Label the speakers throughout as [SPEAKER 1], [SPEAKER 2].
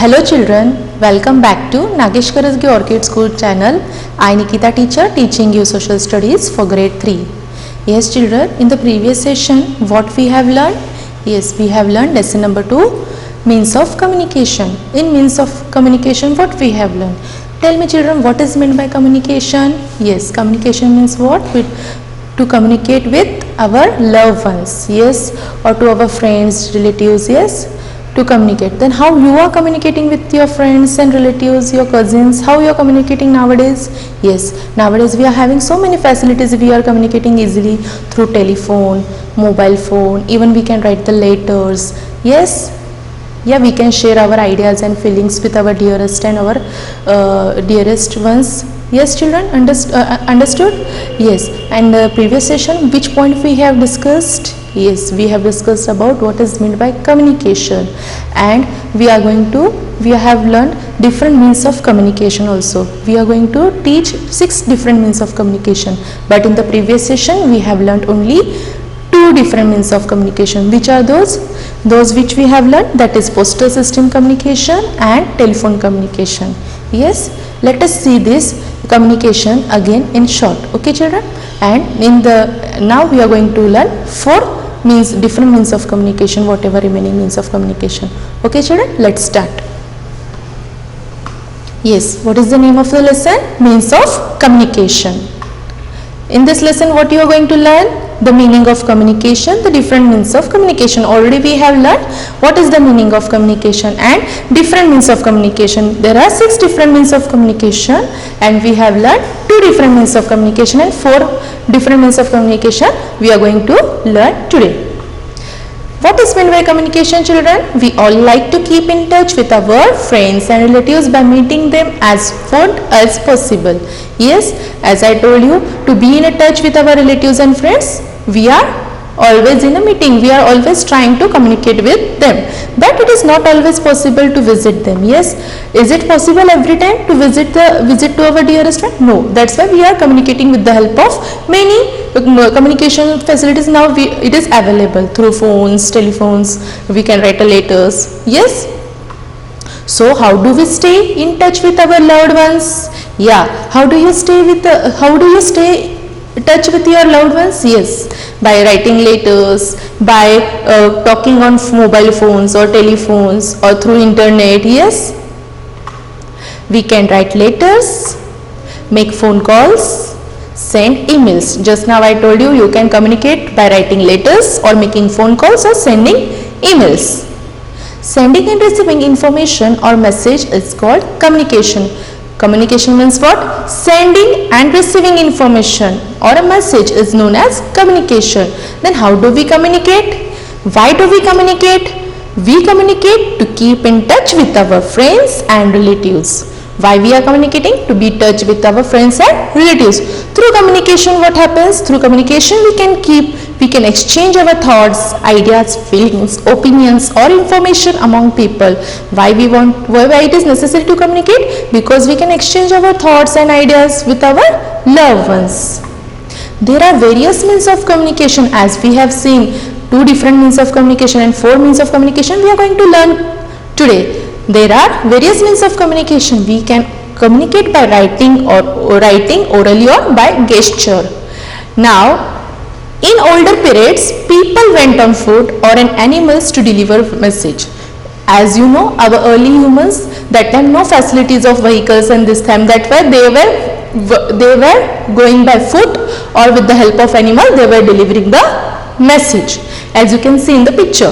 [SPEAKER 1] Hello children, welcome back to Nagesh Karasgi Orchid School channel. I Nikita teacher teaching you social studies for grade 3. Yes children, in the previous session what we have learned? Yes, we have learned lesson number 2, means of communication. In means of communication what we have learned? Tell me children, what is meant by communication? Yes, communication means what? To communicate with our loved ones, yes, or to our friends, relatives, yes, to communicate. Then how you are communicating with your friends and relatives, your cousins, how you are communicating nowadays? Yes, nowadays we are having so many facilities, we are communicating easily through telephone, mobile phone, even we can write the letters, yes. Yeah, we can share our ideas and feelings with our dearest and our dearest ones. Yes children, understood? Yes, and the previous session which point we have discussed? Yes, we have discussed about what is meant by communication, and we have learned different means of communication also. We are going to teach 6 different means of communication, but in the previous session we have learned only 2 different means of communication. Which are those? Those which we have learned, that is postal system communication and telephone communication. Yes, let us see this communication again in short. Okay children, and now we are going to learn 4 different means of communication, whatever remaining means of communication. Okay children, let's start. Yes, what is the name of the lesson? Means of communication. In this lesson what you are going to learn? The meaning of communication, the different means of communication. Already we have learned what is the meaning of communication and different means of communication. There are 6 different means of communication, and we have learned 2 different means of communication and 4 different means of communication we are going to learn today. What is meant by communication children? We all like to keep in touch with our friends and relatives by meeting them as often as possible. Yes, as I told you, to be in a touch with our relatives and friends, we are always in a meeting, we are always trying to communicate with them, but it is not always possible to visit them. Yes, is it possible every time to visit to our dearest friend? No, that's why we are communicating with the help of many communication facilities. Now it is available through phones, telephones, we can write letters. Yes, so how do we stay in touch with our loved ones? Yeah, how do you stay in touch with your loved ones? Yes, by writing letters, by talking on mobile phones or telephones or through internet. Yes, we can write letters, make phone calls, send emails. Just now I told you, you can communicate by writing letters or making phone calls or sending emails. Sending and receiving information or message is called communication. Communication means what? Sending and receiving information or a message is known as communication. Then how do we communicate? Why do we communicate? We communicate to keep in touch with our friends and relatives. Why we are communicating? To be in touch with our friends and relatives. Through communication what happens? Through communication we can exchange our thoughts, ideas, feelings, opinions or information among people. Why it is necessary to communicate? Because we can exchange our thoughts and ideas with our loved ones. There are various means of communication, as we have seen 2 different means of communication and 4 means of communication we are going to learn today. There are various means of communication. We can communicate by writing orally or by gesture. Now, in older periods, people went on foot or in animals to deliver message. As you know, our early humans, that time no facilities of vehicles, and this time that way they were going by foot or with the help of animal, they were delivering the message, as you can see in the picture.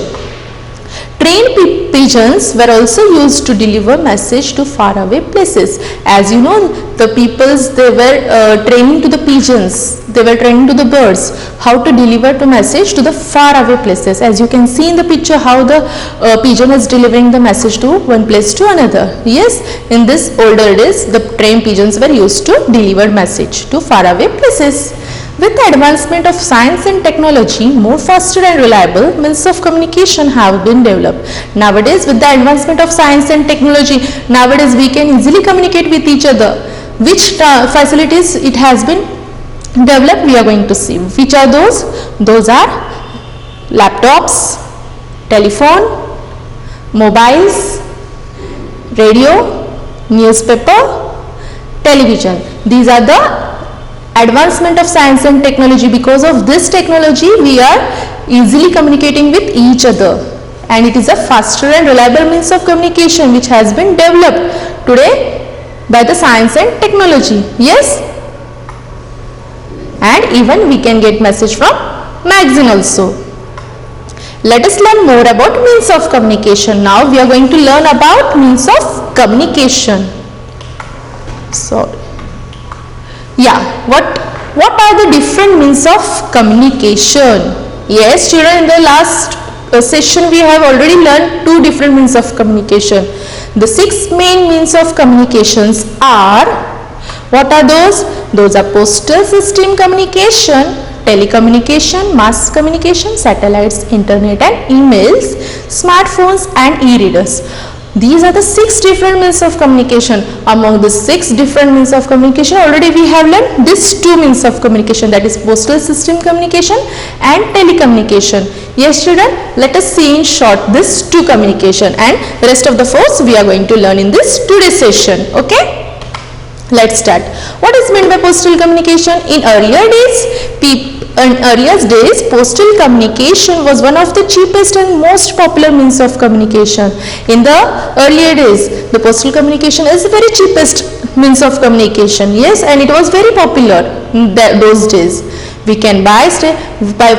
[SPEAKER 1] Trained pigeons were also used to deliver message to faraway places. As you know, the peoples, they were training to the pigeons, they were training to the birds how to deliver the message to the faraway places. As you can see in the picture how the pigeon is delivering the message to one place to another. Yes, in this older days the trained pigeons were used to deliver message to faraway places. With the advancement of science and technology, more faster and reliable means of communication have been developed. Nowadays, with the advancement of science and technology, nowadays we can easily communicate with each other. Which facilities it has been developed, we are going to see. Which are those? Those are laptops, telephone, mobiles, radio, newspaper, television. These are the advancement of science and technology. Because of this technology we are easily communicating with each other, and it is a faster and reliable means of communication which has been developed today by the science and technology. Yes, and even we can get message from magazine also. Let us learn more about means of communication. Now we are going to learn about means of communication. So yeah, what are the different means of communication? Yes children, in the last session we have already learned 2 different means of communication. The 6 main means of communications are, what are those? Those are postal system communication, telecommunication, mass communication, satellites, internet and emails, smartphones and e-readers. These are the 6 different means of communication. Among the 6 different means of communication, already we have learned these 2 means of communication, that is postal system communication and telecommunication. Yes children, let us see in short this 2 communication, and the rest of the 4 we are going to learn in this today's session. Okay? Let's start. What is meant by postal communication? In earlier days, postal communication was one of the cheapest and most popular means of communication. In the earlier days, the postal communication is the very cheapest means of communication. Yes, and it was very popular in those days. We can buy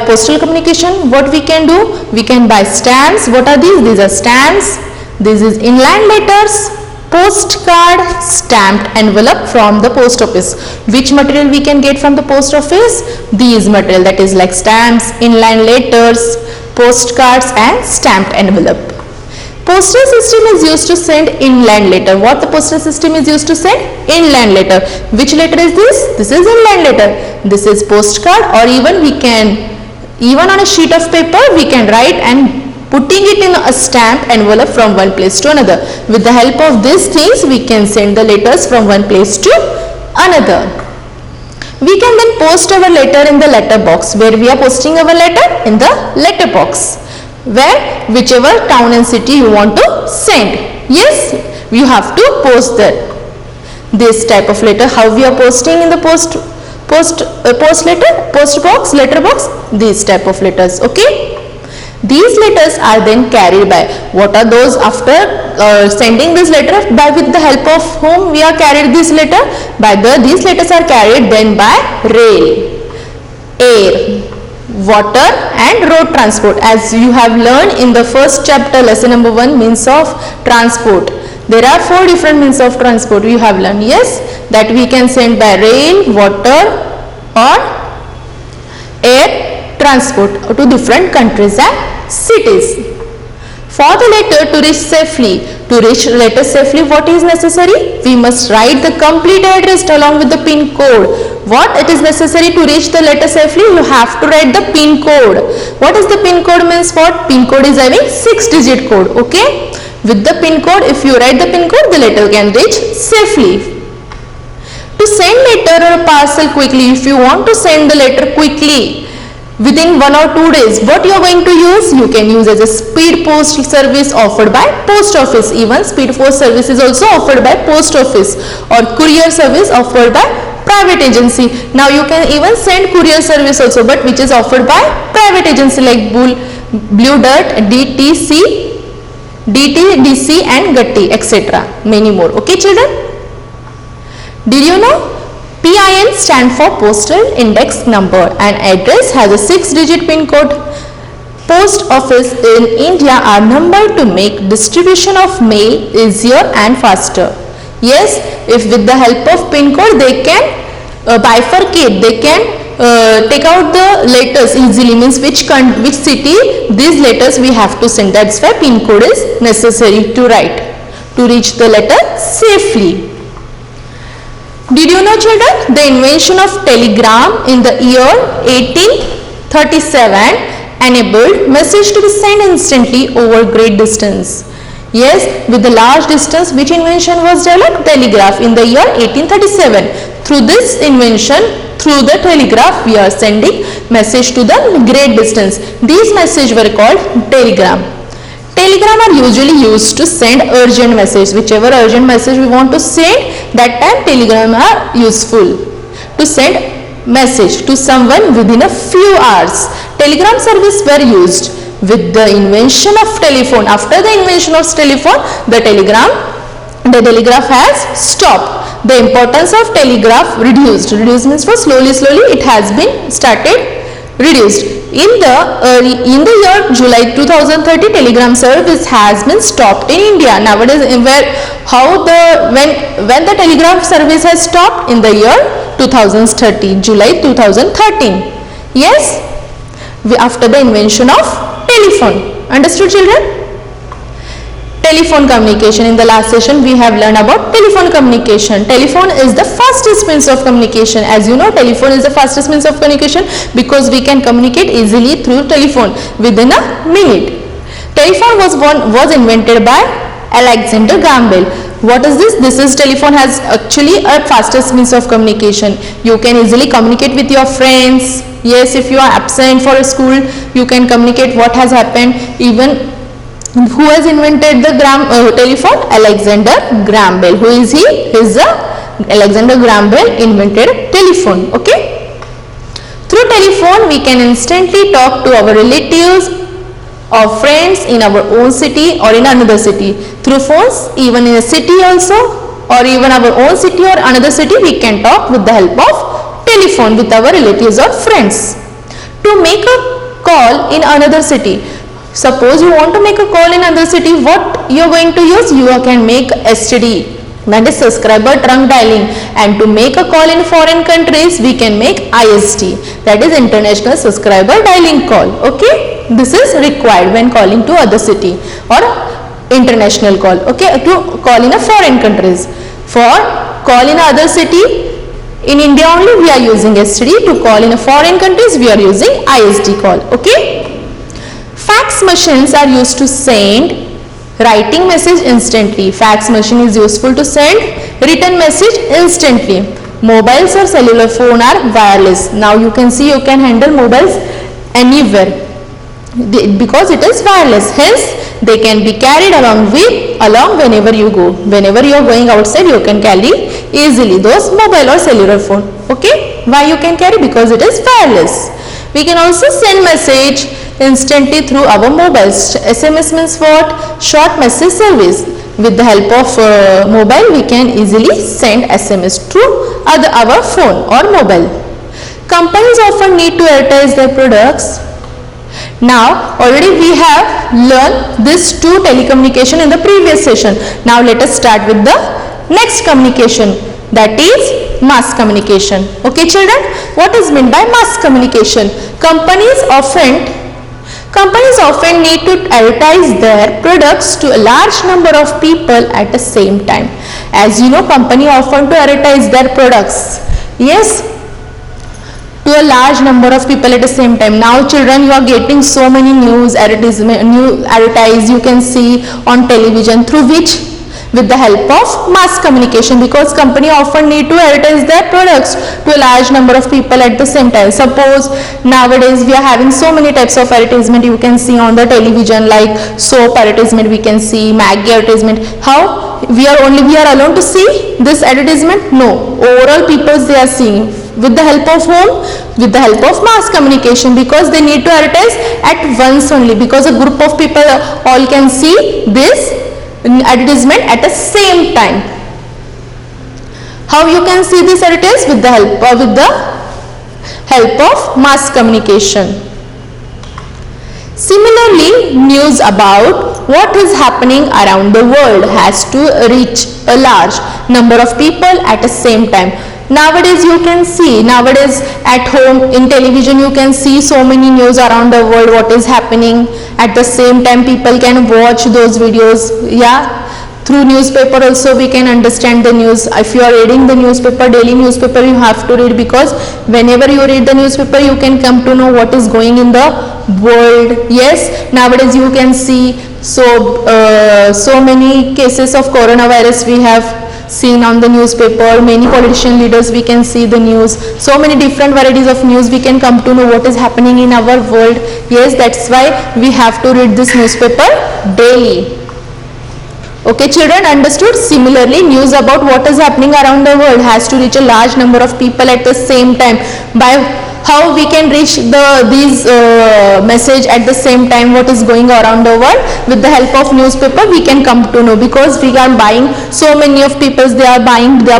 [SPEAKER 1] postal communication. What we can do? We can buy stamps. What are these? These are stamps. This is inland letters, postcard, stamped envelope from the post office. Which material we can get from the post office? These material, that is like stamps, inland letters, postcards and stamped envelope. Postal system is used to send inland letter. What the postal system is used to send? Inland letter. Which letter is this? This is inland letter. This is postcard, or even we can, even on a sheet of paper we can write and putting it in a stamp envelope from one place to another. With the help of these things we can send the letters from one place to another. We can then post our letter in the letter box. Where we are posting our letter? In the letter box, where whichever town and city you want to send. Yes, you have to post that. This type of letter, how we are posting in the post letter box, these type of letters. Okay, these letters are then carried by, what are those? After sending this letter, by with the help of whom we are carried this letter? These letters are carried then by rail, air, water and road transport. As you have learned in the first chapter, lesson number 1, means of transport. There are 4 different means of transport you have learned. Yes, that we can send by rail, water or air transport to different countries and cities. For the letter to reach safely, what is necessary? We must write the complete address along with the pin code. What it is necessary to reach the letter safely? You have to write the pin code. What is the pin code means? What? Pin code is having 6-digit code. Okay, with the pin code, if you write the pin code, the letter can reach safely. To send letter or parcel quickly, if you want to send the letter quickly within 1 or 2 days, what you are going to use? You can use as a speed post service offered by post office. Even speed post service is also offered by post office, or courier service offered by private agency. Now you can even send courier service also, but which is offered by private agency like Blue Dart, DTC and Gatti, etc. Many more. Okay children? Did you know? PIN stand for Postal Index Number. An address has a 6-digit pin code. Post office in India are numbered to make distribution of mail easier and faster. Yes, if with the help of pin code they can bifurcate, they can take out the letters easily, means which city these letters we have to send. That's why pin code is necessary to write to reach the letter safely. Did you know children, the invention of telegram in the year 1837 enabled message to be sent instantly over great distance. Yes, with the large distance, which invention was developed? Telegraph in the year 1837. Through this invention, through the telegraph, we are sending message to the great distance. These messages were called telegram. Telegram are usually used to send urgent message. Whichever urgent message we want to send, that time Telegram are useful to send message to someone within a few hours. Telegram service were used with the invention of telephone. After the invention of telephone, the telegraph has stopped. The importance of telegraph reduced. Reduced means for slowly it has been started reduced. In the year July 2030, telegram service has been stopped in India. Nowadays, when the telegraph service has stopped? In the year 2030, July 2013. Yes, after the invention of telephone. Understood, children? Telephone communication. In the last session we have learned about telephone communication. Telephone is the fastest means of communication. As you know, telephone is the fastest means of communication because we can communicate easily through telephone within a minute. Telephone was invented by Alexander Graham Bell. What is this? This is telephone has actually a fastest means of communication. You can easily communicate with your friends. Yes, if you are absent for a school, you can communicate what has happened. Even who has invented the telephone? Alexander Graham Bell. Who is he? Alexander Graham Bell invented telephone. Okay. Through telephone we can instantly talk to our relatives or friends in our own city or in another city. Through phones, even in a city also, or even our own city or another city, we can talk with the help of telephone with our relatives or friends. To make a call in another city, suppose you want to make a call in another city, what you are going to use? You can make STD, that is subscriber trunk dialing, and to make a call in foreign countries we can make ISD, that is international subscriber dialing call. Okay, this is required when calling to other city or international call. Okay, to call in a foreign countries. For call in other city, in India only we are using STD. To call in a foreign countries we are using ISD call. Okay. Fax machines are used to send writing message instantly. Fax machine is useful to send written message instantly. Mobiles or cellular phone are wireless. Now you can see you can handle mobiles anywhere because it is wireless. Hence they can be carried along whenever you go. Whenever you are going outside, you can carry easily those mobile or cellular phone. Okay. Why you can carry? Because it is wireless. We can also send message instantly through our mobiles. SMS means what? Short message service. With the help of mobile, we can easily send SMS through our phone or mobile. Companies often need to advertise their products. Now already we have learned this two telecommunication in the previous session. Now let us start with the next communication, that is mass communication. Okay children, what is meant by mass communication? Companies often need to advertise their products to a large number of people at the same time. As you know, company often to advertise their products. Yes, to a large number of people at the same time. Now children, you are getting so many news advertise you can see on television, through which? With the help of mass communication, because company often need to advertise their products to a large number of people at the same time. Suppose nowadays we are having so many types of advertisement you can see on the television, like soap advertisement we can see, Maggi advertisement. How? We are alone to see this advertisement? No. Overall people they are seeing. With the help of whom? With the help of mass communication, because they need to advertise at once only, because a group of people all can see this advertisement at the same time. How you can see this advertisement? With the help of mass communication. Similarly, news about what is happening around the world has to reach a large number of people at the same time. Nowadays you can see, at home in television you can see so many news around the world, what is happening. At the same time people can watch those videos. Yeah, through newspaper also we can understand the news. If you are reading the newspaper, daily newspaper, you have to read, because whenever you read the newspaper you can come to know what is going in the world. Yes, nowadays you can see so many cases of coronavirus we have seen on the newspaper. Many politician leaders we can see the news. So many different varieties of news we can come to know what is happening in our world. Yes, that's why we have to read this newspaper daily. Okay children, understood? Similarly, news about what is happening around the world has to reach a large number of people at the same time. By how we can reach these message at the same time what is going around the world? With the help of newspaper we can come to know, because we are buying, so many of people they are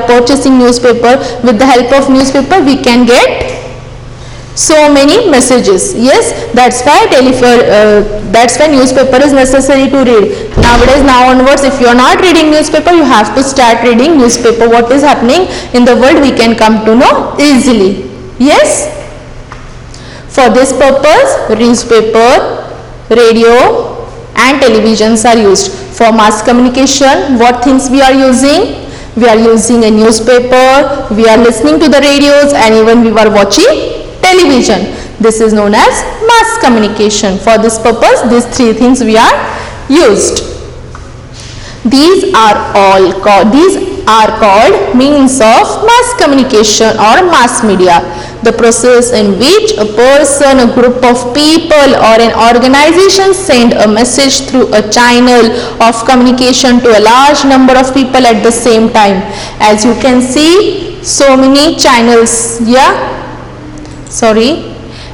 [SPEAKER 1] purchasing newspaper. With the help of newspaper we can get so many messages. Yes, that's why newspaper is necessary to read. Nowadays, now onwards, if you are not reading newspaper, you have to start reading newspaper. What is happening in the world we can come to know easily. Yes, for this purpose newspaper, radio and televisions are used. For mass communication, what things we are using? We are using a newspaper, we are listening to the radios, and even we are watching television. This is known as mass communication. For this purpose, these three things we are used. These are called means of mass communication or mass media. The process in which a person, a group of people or an organization send a message through a channel of communication to a large number of people at the same time. As you can see, so many channels.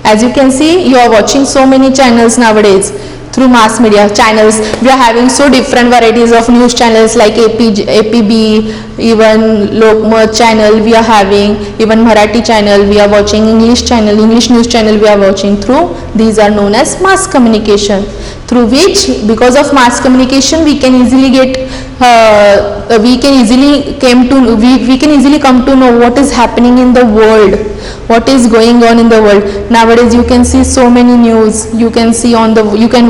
[SPEAKER 1] As you can see, you are watching so many channels nowadays through mass media channels. We are having so different varieties of news channels like APB, even Lokmat channel we are having, even Marathi channel we are watching, English news channel we are watching through. These are known as mass communication, through which, because of mass communication, we can easily come to know what is happening in the world, what is going on in the world. Nowadays you can see so many news, you can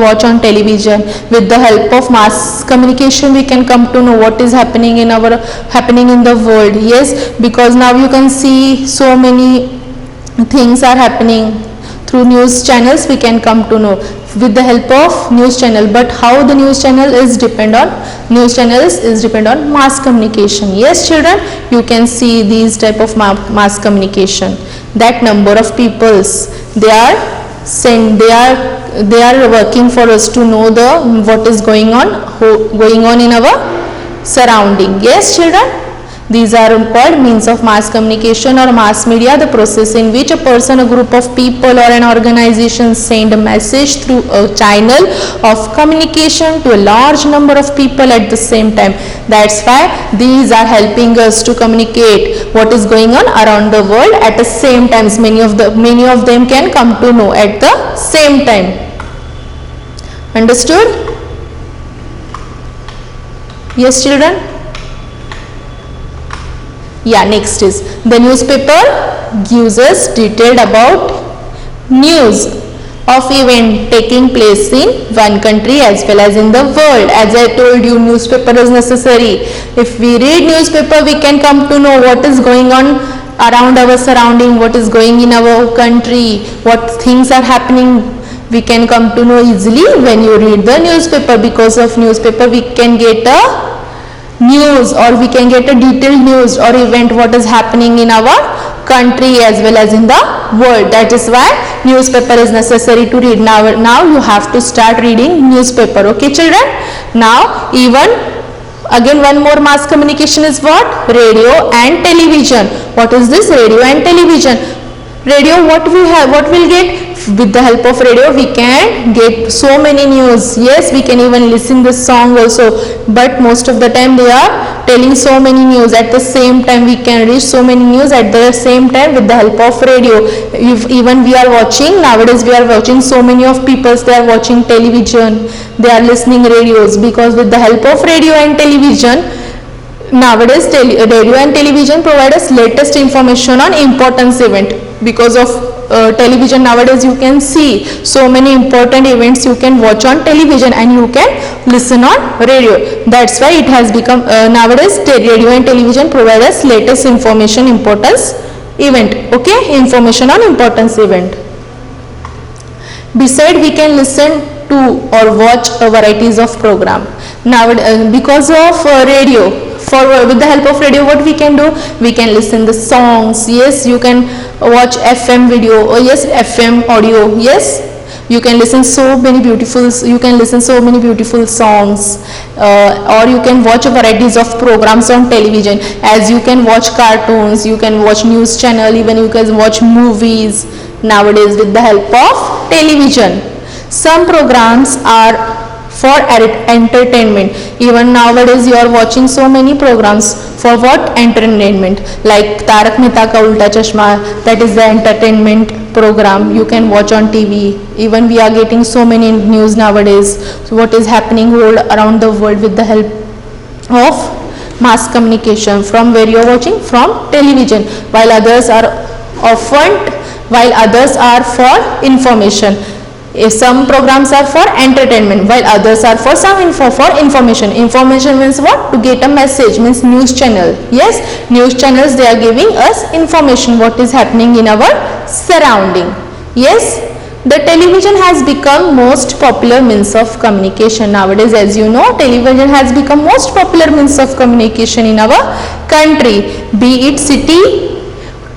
[SPEAKER 1] watch on television. With the help of mass communication we can come to know what is happening in the world. Yes, because now you can see so many things are happening through news channels. We can come to know with the help of news channel. But how the news channel is depend on mass communication. Yes children, you can see these type of mass communication. That number of peoples they are working for us to know what is going on in our surrounding. Yes children, these are called means of mass communication or mass media, the process in which a person, a group of people or an organization send a message through a channel of communication to a large number of people at the same time. That's why these are helping us to communicate what is going on around the world at the same time. Many of them can come to know at the same time. Understood? Yes children? Next is the newspaper gives us detailed about news of event taking place in one country as well as in the world. As I told you, newspaper is necessary. If we read newspaper, we can come to know what is going on around our surrounding, what is going in our country, what things are happening. We can come to know easily when you read the newspaper. Because of newspaper we can get a news, or we can get a detailed news or event what is happening in our country as well as in the world. That is why newspaper is necessary to read. Now you have to start reading newspaper. Okay children? Now again one more mass communication is what? Radio and television. What is this? Radio and television. Radio, what we'll get? With the help of radio we can get so many news. Yes, we can even listen this song also, but most of the time they are telling so many news at the same time. We can reach so many news at the same time with the help of radio. Even we are watching, nowadays we are watching, so many of people they are watching television, they are listening radios, because with the help of radio and television, nowadays radio and television provide us latest information on importance event. Because of television, nowadays you can see so many important events you can watch on television and you can listen on radio. That's why it has become nowadays radio and television provide us latest information importance event. Okay, information on importance event. Besides, we can listen to or watch a varieties of program. Now because of radio, For with the help of radio, what we can do, we can listen the songs. Yes, you can watch FM video, or yes, FM audio. Yes, you can listen so many beautiful songs, or you can watch varieties of programs on television, as you can watch cartoons, you can watch news channel, even you can watch movies nowadays with the help of television. Some programs are for entertainment. Even nowadays you are watching so many programs for what? Entertainment, like Tarak Mehta Ka Ulta Chashma, that is the entertainment program you can watch on TV. Even we are getting so many news nowadays, so what is happening all around the world with the help of mass communication. From where you are watching? From television. While others are for information. Some programs are for entertainment, while others are for information. Information means what? To get a message, means news channel. Yes, news channels, they are giving us information what is happening in our surrounding. Yes, the television has become most popular means of communication nowadays. As you know, television has become most popular means of communication in our country, be it city,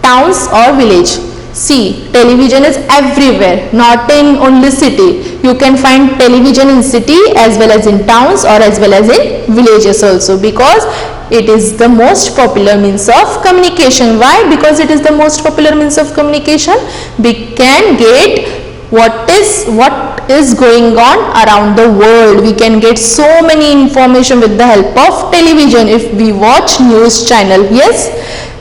[SPEAKER 1] towns or village. See, television is everywhere, not in only city. You can find television in city as well as in towns, or as well as in villages also, because it is the most popular means of communication. Why? Because it is the most popular means of communication. We can get what is going on around the world. We can get so many information with the help of television if we watch news channel. Yes,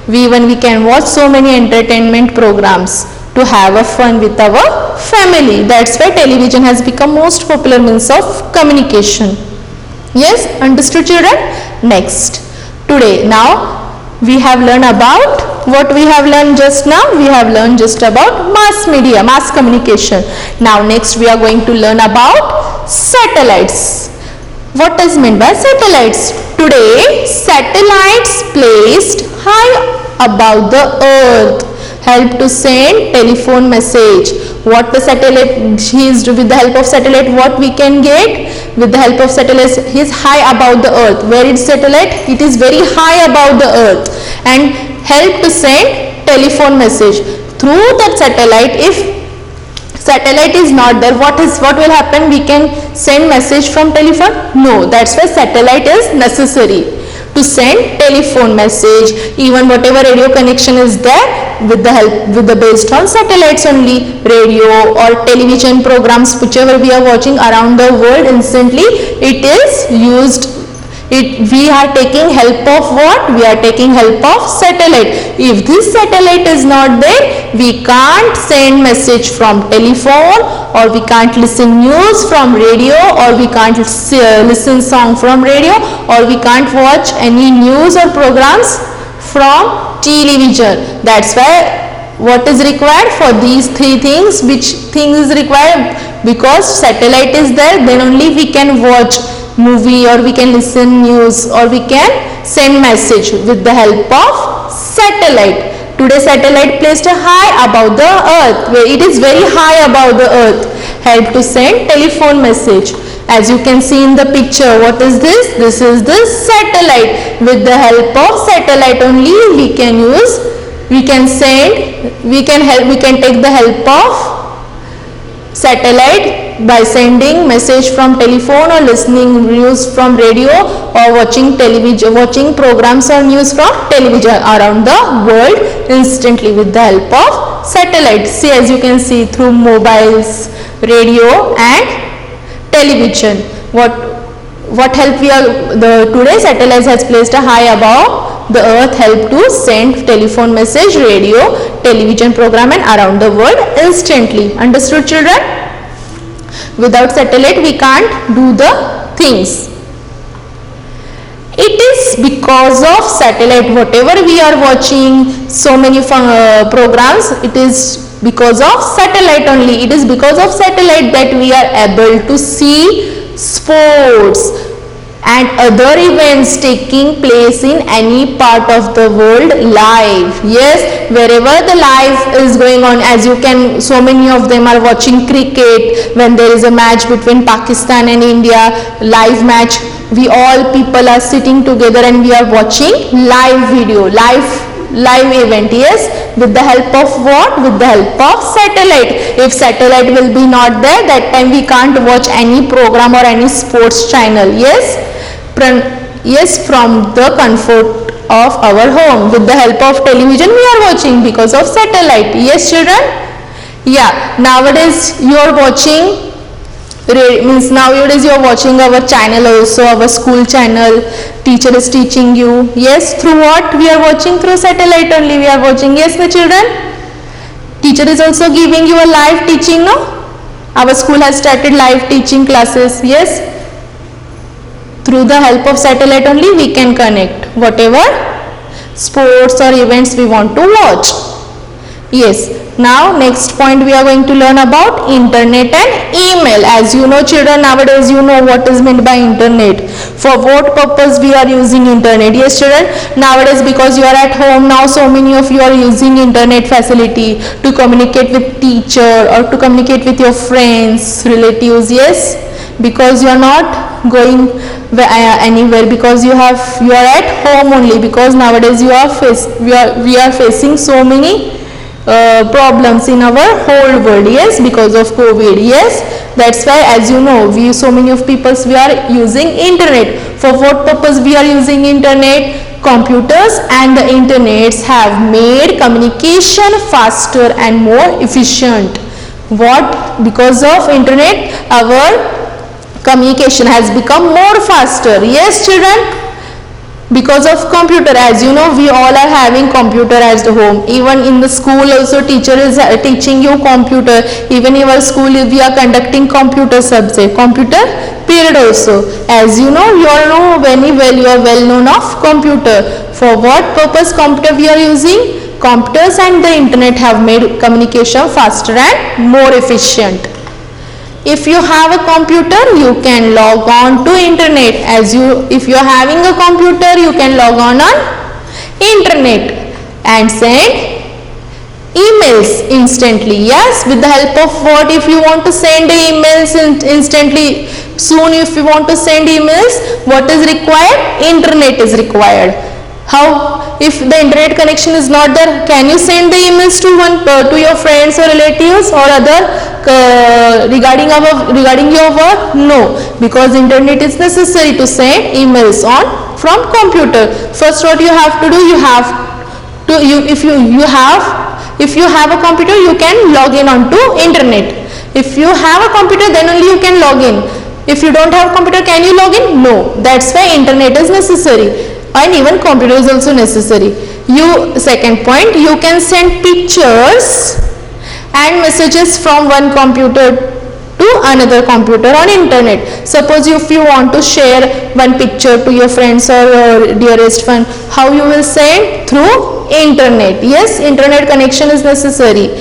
[SPEAKER 1] we can watch so many entertainment programs to have a fun with our family. That's why television has become most popular means of communication. Yes, understood children? Next, today, now we have learned about what we have learned just now. We have learned just about mass media, mass communication. Now next we are going to learn about satellites. What is meant by satellites? Today, satellites placed high above the earth help to send telephone message. What the satellite is, with the help of satellite, what we can get? With the help of satellite, is high above the earth. Where is satellite? It is very high above the earth and help to send telephone message. Through that satellite, if satellite is not there, what will happen? We can send message from telephone? No, that's why satellite is necessary to send telephone message. Even whatever radio connection is there, with the based on satellites only. Radio or television programs, whichever we are watching around the world, instantly it is used. We are taking help of what? We are taking help of satellite. If this satellite is not there, we can't send message from telephone, or we can't listen news from radio, or we can't listen song from radio, or we can't watch any news or programs from television. That's why what is required for these three things? Which thing is required? Because satellite is there, then only we can watch movie, or we can listen news, or we can send message with the help of satellite. Today satellite placed high above the earth, where it is very high above the earth, help to send telephone message. As you can see in the picture, what is this? This is the satellite. With the help of satellite only we can take the help of satellite by sending message from telephone, or listening news from radio, or watching television, watching programs or news from television around the world instantly with the help of satellite. See, as you can see, through mobiles, radio and television. What help we are, today satellite has placed a high above the earth, help to send telephone message, radio, television program and around the world instantly. Understood children? Without satellite we can't do the things. It is because of satellite, whatever we are watching, so many programs, it is because of satellite only. It is because of satellite that we are able to see sports and other events taking place in any part of the world live. Yes, wherever the live is going on, as you can, so many of them are watching cricket. When there is a match between Pakistan and India, live match we all people are sitting together and we are watching live video, live event. Yes, with the help of what? With the help of satellite. If satellite will be not there, that time we can't watch any program or any sports channel. Yes, yes, from the comfort of our home. With the help of television we are watching because of satellite. Yes children? Yeah, nowadays you are watching, means nowadays you are watching our channel also, our school channel. Teacher is teaching you. Yes, through what? We are watching through satellite only we are watching. Yes my children? Teacher is also giving you a live teaching, no? Our school has started live teaching classes. Yes, through the help of satellite only we can connect whatever sports or events we want to watch. Yes, now next point we are going to learn about internet and email. As you know children, nowadays you know what is meant by internet. For what purpose we are using internet? Yes children, nowadays because you are at home now, so many of you are using internet facility to communicate with teacher or to communicate with your friends, relatives. Yes, because you are not going anywhere, because you are at home only, because nowadays we are facing so many problems in our whole world. Yes, because of COVID. Yes, that's why, as you know, so many of people we are using internet. For what purpose we are using internet? Computers and the internets have made communication faster and more efficient. What? Because of internet our communication has become more faster. Yes children, because of computer. As you know, we all are having computer at home. Even in the school also teacher is teaching you computer. Even in our school we are conducting computer subject, computer period also. As you know, you all know very well, you are well known of computer. For what purpose computer we are using? Computers and the internet have made communication faster and more efficient. If you have a computer, you can log on to internet. If you are having a computer, you can log on internet and send emails instantly. Yes, with the help of what? If you want to send emails instantly, soon if you want to send emails, what is required? Internet is required. How? If the internet connection is not there, can you send the emails to your friends or relatives or other regarding your work? No, because internet is necessary to send emails from computer. First, what you have to do? If you have a computer, you can log in onto internet. If you have a computer, then only you can log in. If you don't have a computer, can you log in? No. That's why internet is necessary. And even computer is also necessary. Second point, you can send pictures and messages from one computer to another computer on internet. Suppose if you want to share one picture to your friends or your dearest one, how you will send? Through internet. Yes, internet connection is necessary.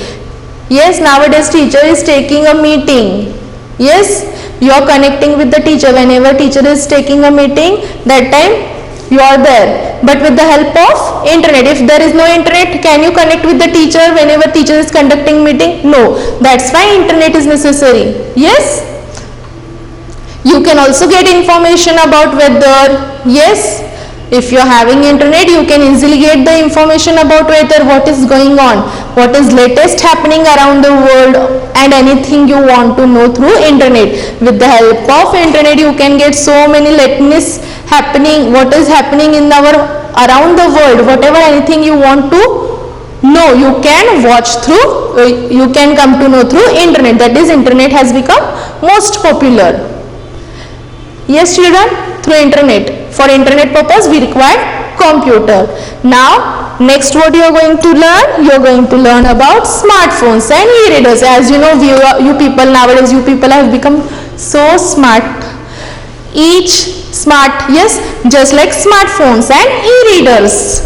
[SPEAKER 1] Yes, nowadays teacher is taking a meeting. Yes, you are connecting with the teacher. Whenever teacher is taking a meeting, that time you are there. But with the help of internet, if there is no internet, can you connect with the teacher whenever teacher is conducting meeting? No. That's why internet is necessary. Yes, you can also get information about weather. Yes, if you are having internet, you can easily get the information about weather, what is going on, what is latest happening around the world, and anything you want to know through internet. With the help of internet, you can get so many latest happening, what is happening in around the world, whatever anything you want to know, you can watch through, you can come to know through internet. That is, internet has become most popular. Yes children, through internet. For internet purpose we require computer. Now next what you are going to learn? You are going to learn about smartphones and e-readers. As you know, nowadays you people have become so smart. Each smart, yes, just like smartphones and e-readers.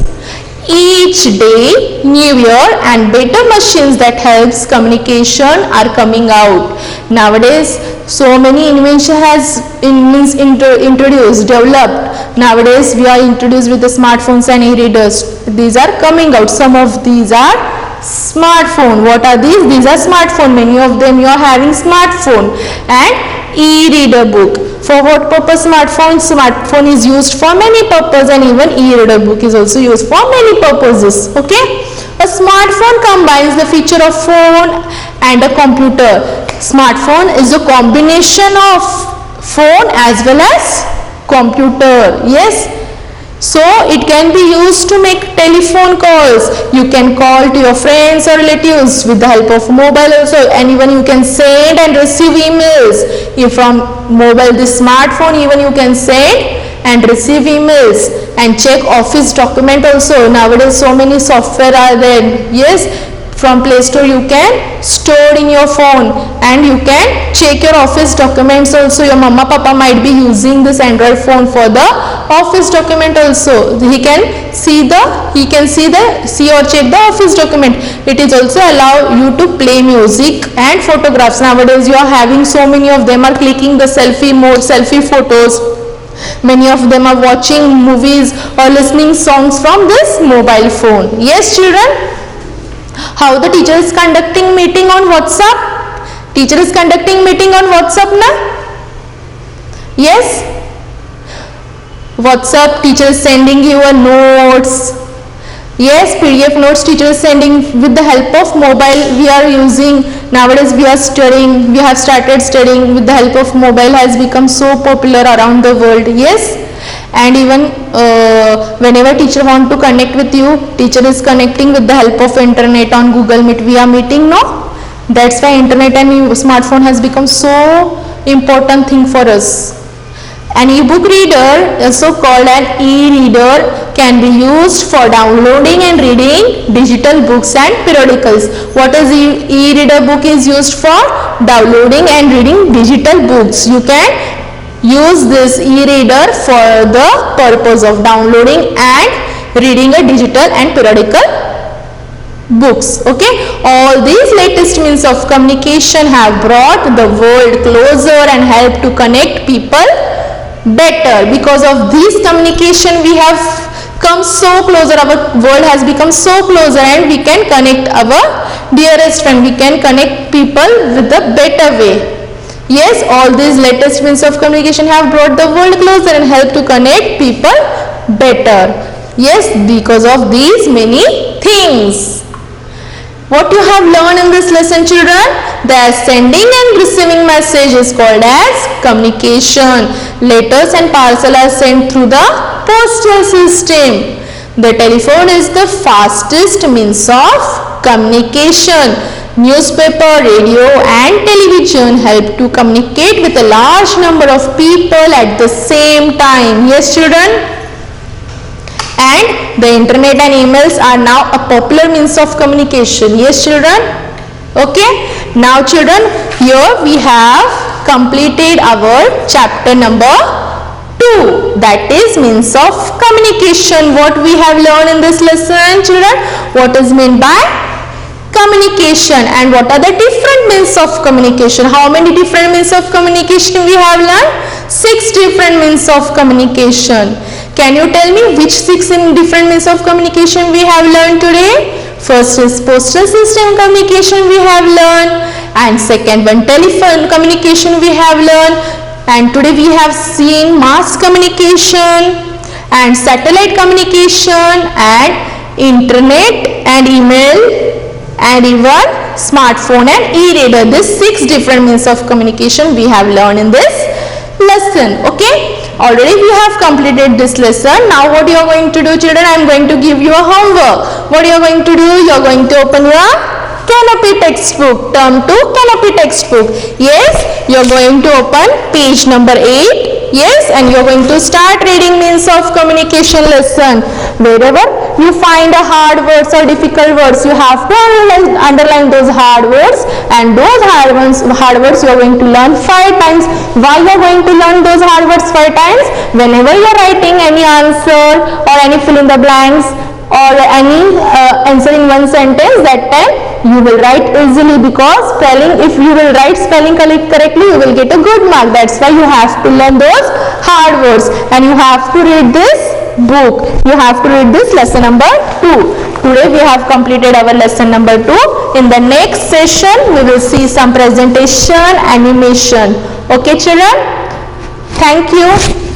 [SPEAKER 1] Each day newer and better machines that helps communication are coming out. Nowadays so many invention has introduced, developed. Nowadays we are introduced with the smartphones and e-readers. These are coming out. Some of these are smartphone. What are these? These are smartphone. Many of them you are having smartphone and e-reader book. For what purpose smartphone? Smartphone is used for many purposes, and even e-reader book is also used for many purposes. Okay. A smartphone combines the feature of phone and a computer. Smartphone is a combination of phone as well as computer. Yes. So it can be used to make telephone calls. You can call to your friends or relatives with the help of mobile also, and even you can send and receive emails. If from mobile, this smartphone, even you can send and receive emails and check office document also. Nowadays so many software are there. Yes, from Play Store you can store in your phone and you can check your office documents also. Your mama papa might be using this Android phone for the office document also. He can see or check the office document. It is also allow you to play music and photographs. Nowadays you are having so many of them are clicking the selfie mode, selfie photos. Many of them are watching movies or listening songs from this mobile phone. Yes, children. How the teacher is conducting meeting on WhatsApp? Teacher is conducting meeting on WhatsApp na? Yes. WhatsApp teacher is sending you a notes. Yes, PDF notes teacher is sending with the help of mobile we are using. Nowadays we are studying, we have started studying with the help of mobile, has become so popular around the world. Yes. And even whenever teacher want to connect with you, teacher is connecting with the help of internet on Google Meet via meeting, no? That's why internet and smartphone has become so important thing for us. An e-book reader, also called an e-reader, can be used for downloading and reading digital books and periodicals. What is e-reader book is used for? Downloading and reading digital books. You can use this e-reader for the purpose of downloading and reading a digital and periodical books. Okay, all these latest means of communication have brought the world closer and helped to connect people better. Because of this communication we have come so closer, our world has become so closer, and we can connect our dearest friend, we can connect people with a better way. Yes, all these latest means of communication have brought the world closer and helped to connect people better. Yes, because of these many things. What you have learned in this lesson, children? The sending and receiving message is called as communication. Letters and parcel are sent through the postal system. The telephone is the fastest means of communication. Newspaper, radio and television help to communicate with a large number of people at the same time. Yes, children. And the internet and emails are now a popular means of communication. Yes, children. Okay. Now, children, here we have completed our chapter number 2. That is means of communication. What we have learned in this lesson, children? What is meant by communication, and what are the different means of communication? How many different means of communication we have learned? 6 different means of communication. Can you tell me which 6 different means of communication we have learned today? First is postal system communication we have learned, and second one telephone communication we have learned, and today we have seen mass communication and satellite communication and internet and email and even smartphone and e-reader. These 6 different means of communication we have learned in this lesson. Okay, already we have completed this lesson. Now what you are going to do, children? I am going to give you a homework. What you are going to do? You are going to open your Canopy textbook. Turn to Canopy textbook. Yes, you are going to open page number 8. Yes, and you are going to start reading means of communication lesson. Wherever you find a hard words or difficult words, you have to underline those hard words, and those hard words you are going to learn 5 times. Why you are going to learn those hard words 5 times? Whenever you are writing any answer or any fill in the blanks or any answer in one sentence, that time you will write easily, because spelling, if you will write spelling correctly, you will get a good mark. That's why you have to learn those hard words, and you have to read this book. You have to read this lesson number 2. Today we have completed our lesson number 2. In the next session we will see some presentation, animation. Okay, children? Thank you.